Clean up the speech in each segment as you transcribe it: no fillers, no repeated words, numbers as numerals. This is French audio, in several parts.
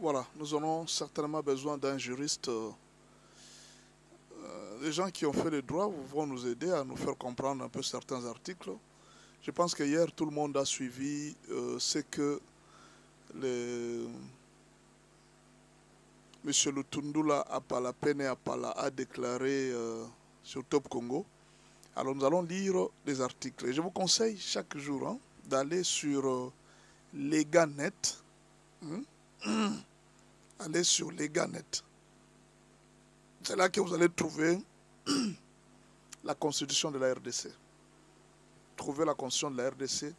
voilà, nous aurons certainement besoin d'un juriste. Les gens qui ont fait le droit vont nous aider à nous faire comprendre un peu certains articles. Je pense que hier, tout le monde a suivi ce que M. Lutundula Apalapene Apala a déclaré sur Top Congo. Alors nous allons lire des articles. Et je vous conseille chaque jour d'aller sur Leganet. Allez sur Leganet. C'est là que vous allez trouver la constitution de la RDC. Trouvez la constitution de la RDC.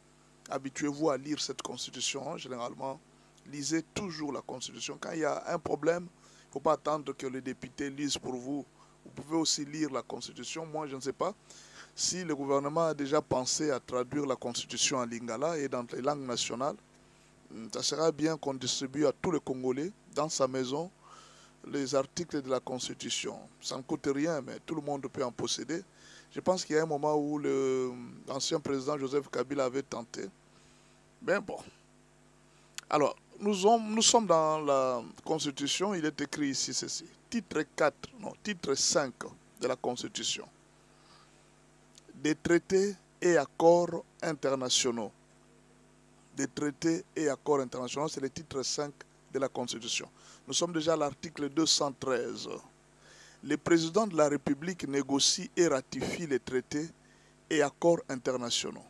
Habituez-vous à lire cette constitution. Généralement, lisez toujours la constitution. Quand il y a un problème, il ne faut pas attendre que les députés lisent pour vous. Vous pouvez aussi lire la constitution. Moi, je ne sais pas si le gouvernement a déjà pensé à traduire la constitution en lingala et dans les langues nationales. Ça sera bien qu'on distribue à tous les Congolais dans sa maison les articles de la Constitution. Ça ne coûte rien, mais tout le monde peut en posséder. Je pense qu'il y a un moment où l'ancien président Joseph Kabila avait tenté. Ben bon. Alors, nous sommes dans la Constitution. Il est écrit ici ceci. Titre 5 de la Constitution. Des traités et accords internationaux. Des traités et accords internationaux, c'est le titre 5 de la Constitution. Nous sommes déjà à l'article 213. Le président de la République négocie et ratifie les traités et accords internationaux.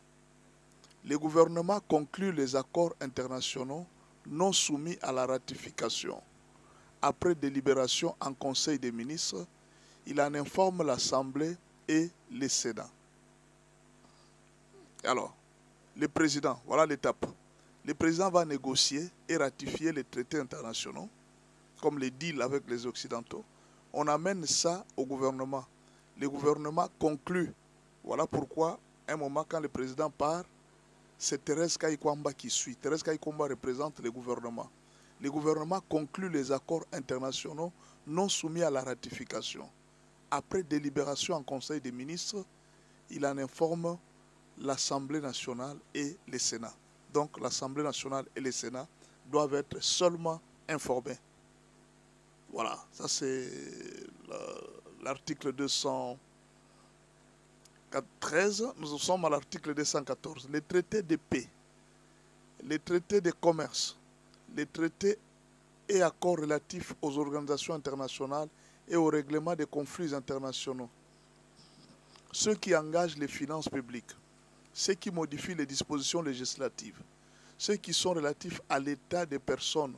Le gouvernement conclut les accords internationaux non soumis à la ratification. Après délibération en Conseil des ministres, il en informe l'Assemblée et le Sénat. Alors, le président, voilà l'étape. Le président va négocier et ratifier les traités internationaux, comme les deals avec les Occidentaux. On amène ça au gouvernement. Le gouvernement conclut. Voilà pourquoi, à un moment, quand le président part, c'est Thérèse Kayikwamba qui suit. Thérèse Kayikwamba représente le gouvernement. Le gouvernement conclut les accords internationaux non soumis à la ratification. Après délibération en Conseil des ministres, il en informe l'Assemblée nationale et le Sénat. Donc l'Assemblée nationale et le Sénat doivent être seulement informés. Voilà, ça c'est l'article 213. Nous sommes à l'article 214. Les traités de paix, les traités de commerce, les traités et accords relatifs aux organisations internationales et au règlement des conflits internationaux. Ceux qui engagent les finances publiques, ceux qui modifient les dispositions législatives, ceux qui sont relatifs à l'état des personnes,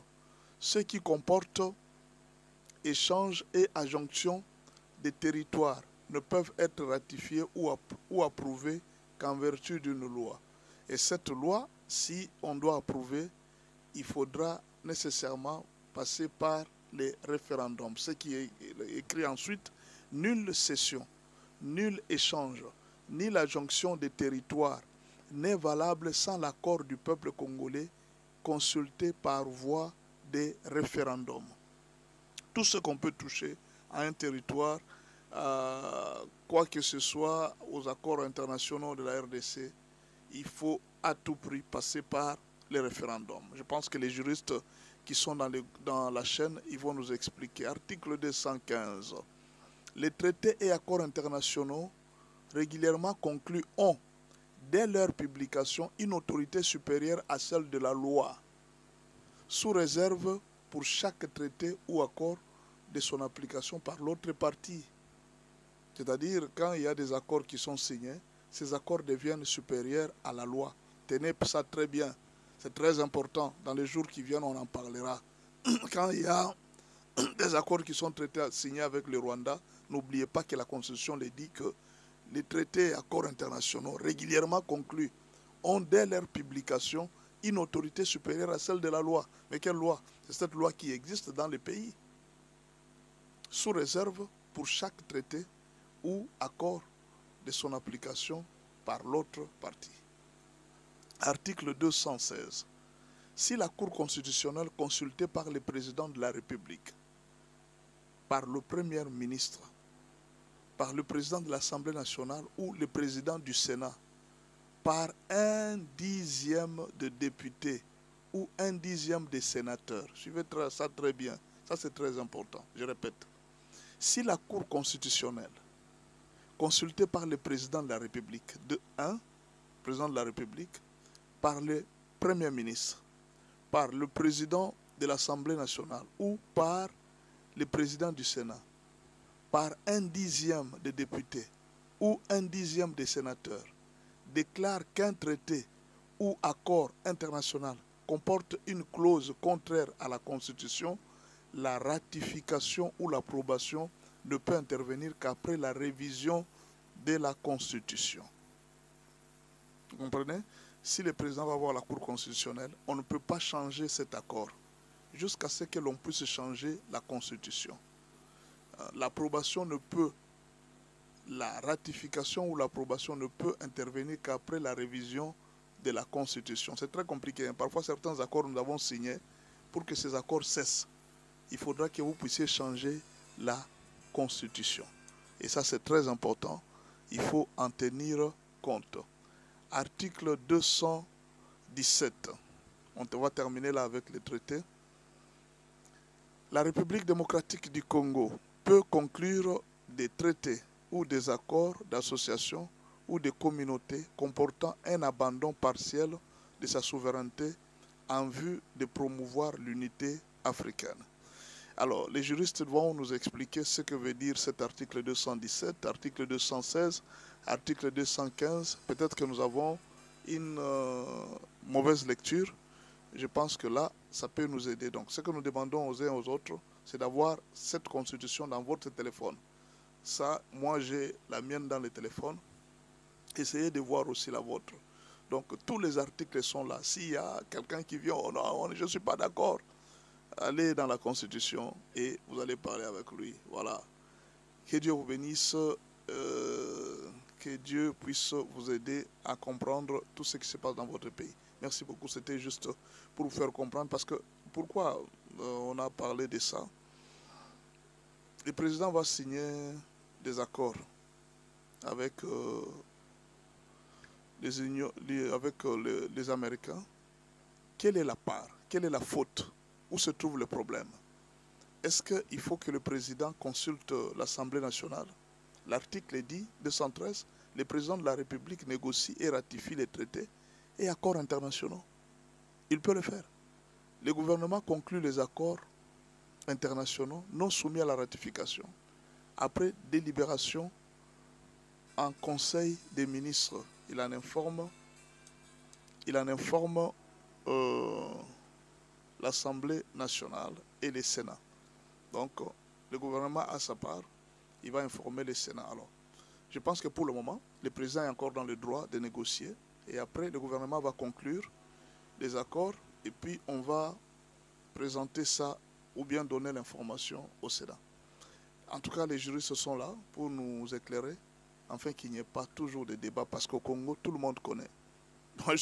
ceux qui comportent échanges et adjonctions des territoires ne peuvent être ratifiés ou approuvés qu'en vertu d'une loi. Et cette loi, si on doit approuver, il faudra nécessairement passer par les référendums. Ce qui est écrit ensuite, nulle cession, nul échange, ni l'adjonction des territoires n'est valable sans l'accord du peuple congolais consulté par voie des référendums. Tout ce qu'on peut toucher à un territoire, quoi que ce soit aux accords internationaux de la RDC, il faut à tout prix passer par les référendums. Je pense que les juristes qui sont dans la chaîne, ils vont nous expliquer. Article 215. Les traités et accords internationaux régulièrement conclus ont, dès leur publication, une autorité supérieure à celle de la loi, sous réserve pour chaque traité ou accord de son application par l'autre partie. C'est-à-dire, quand il y a des accords qui sont signés, ces accords deviennent supérieurs à la loi. Tenez ça très bien. C'est très important. Dans les jours qui viennent, on en parlera. Quand il y a des accords qui sont signés avec le Rwanda, n'oubliez pas que la Constitution le dit que les traités et accords internationaux régulièrement conclus ont dès leur publication une autorité supérieure à celle de la loi. Mais quelle loi? C'est cette loi qui existe dans les pays. Sous réserve pour chaque traité ou accord de son application par l'autre partie. Article 216. Si la Cour constitutionnelle consultée par le président de la République, par le Premier ministre, par le président de l'Assemblée nationale ou le président du Sénat, par 1/10 de députés ou 1/10 des sénateurs. Suivez ça très bien. Ça, c'est très important. Je répète. Si la Cour constitutionnelle, consultée par le président de la République, président de la République, par le Premier ministre, par le président de l'Assemblée nationale ou par le président du Sénat, par 1/10 des députés ou 1/10 des sénateurs, déclare qu'un traité ou accord international comporte une clause contraire à la Constitution, la ratification ou l'approbation ne peut intervenir qu'après la révision de la Constitution. Vous comprenez? Si le président va voir la Cour constitutionnelle, on ne peut pas changer cet accord jusqu'à ce que l'on puisse changer la Constitution. L'approbation ne peut, la ratification ou l'approbation ne peut intervenir qu'après la révision de la Constitution. C'est très compliqué. Parfois, certains accords nous avons signés. Pour que ces accords cessent, il faudra que vous puissiez changer la Constitution. Et ça, c'est très important. Il faut en tenir compte. Article 217. On va terminer là avec le traité. La République démocratique du Congo peut conclure des traités ou des accords d'association ou de communauté comportant un abandon partiel de sa souveraineté en vue de promouvoir l'unité africaine. Alors, les juristes vont nous expliquer ce que veut dire cet article 217, article 216, article 215. Peut-être que nous avons une mauvaise lecture. Je pense que là, ça peut nous aider. Donc, ce que nous demandons aux uns et aux autres, c'est d'avoir cette constitution dans votre téléphone. Ça, moi, j'ai la mienne dans le téléphone. Essayez de voir aussi la vôtre. Donc, tous les articles sont là. S'il y a quelqu'un qui vient, oh non, je ne suis pas d'accord, allez dans la Constitution et vous allez parler avec lui. Voilà. Que Dieu vous bénisse. Que Dieu puisse vous aider à comprendre tout ce qui se passe dans votre pays. Merci beaucoup. C'était juste pour vous faire comprendre. Parce que, pourquoi on a parlé de ça? Le président va signer des accords avec, les Américains. Quelle est la part? Quelle est la faute? Où se trouve le problème? Est-ce qu'il faut que le président consulte l'Assemblée nationale? L'article dit, 213, le président de la République négocie et ratifie les traités et accords internationaux. Il peut le faire. Le gouvernement conclut les accords internationaux non soumis à la ratification après délibération en Conseil des ministres. Il en informe l'Assemblée nationale et le Sénat. Donc, le gouvernement a sa part, il va informer le Sénat. Alors, je pense que pour le moment, le président est encore dans le droit de négocier et après, le gouvernement va conclure les accords et puis on va présenter ça ou bien donner l'information au Sénat. En tout cas, les juristes sont là pour nous éclairer, afin qu'il n'y ait pas toujours de débat parce qu'au Congo, tout le monde connaît. Moi,